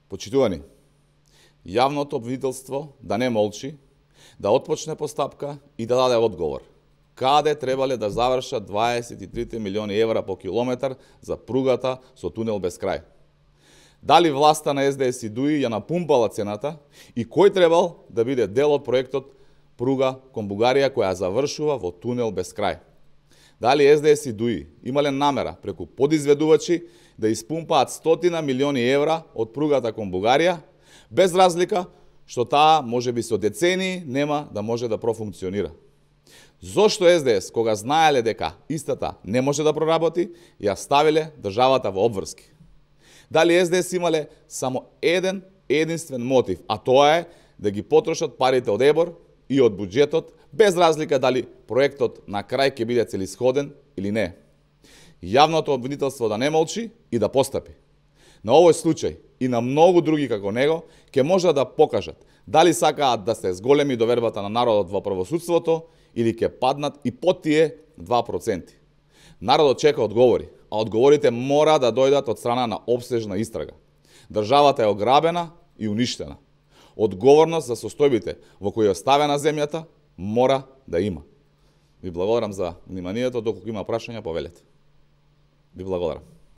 Почитувани, јавното обвинителство да не молчи, да отпочне постапка и да даде одговор. Каде требале да завршат 23 милиони евра по километар за пругата со тунел без крај? Дали власта на СДС и ДУИ ја напумпала цената и кој требал да биде дел од проектот пруга кон Бугарија која завршува во тунел без крај? Дали СДС и ДУИ имале намера преку подизведувачи да испумпаат 100 милиони евра од пругата кон Бугарија, без разлика што таа можеби со децении нема да може да профункционира? Зошто СДС, кога знаеле дека истата не може да проработи, ја ставиле државата во обврски? Дали СДС имале само единствен мотив, а тоа е да ги потрошат парите од ЕБОР и од буџетот, без разлика дали проектот на крај ќе биде целисходен или не? Јавното обвинителство да не молчи и да постапи. На овој случај и на многу други како него ќе можат да покажат дали сакаат да се зголеми довербата на народот во правосудството или ќе паднат и по тие 2%. Народот чека одговори, а одговорите мора да дојдат од страна на опсежна истрага. Државата е ограбена и уништена. Одговорност за состојбите во кои е оставена земјата мора да има. Ви благодарам за вниманието, доколку има прашања, повелете. Ви благодарам.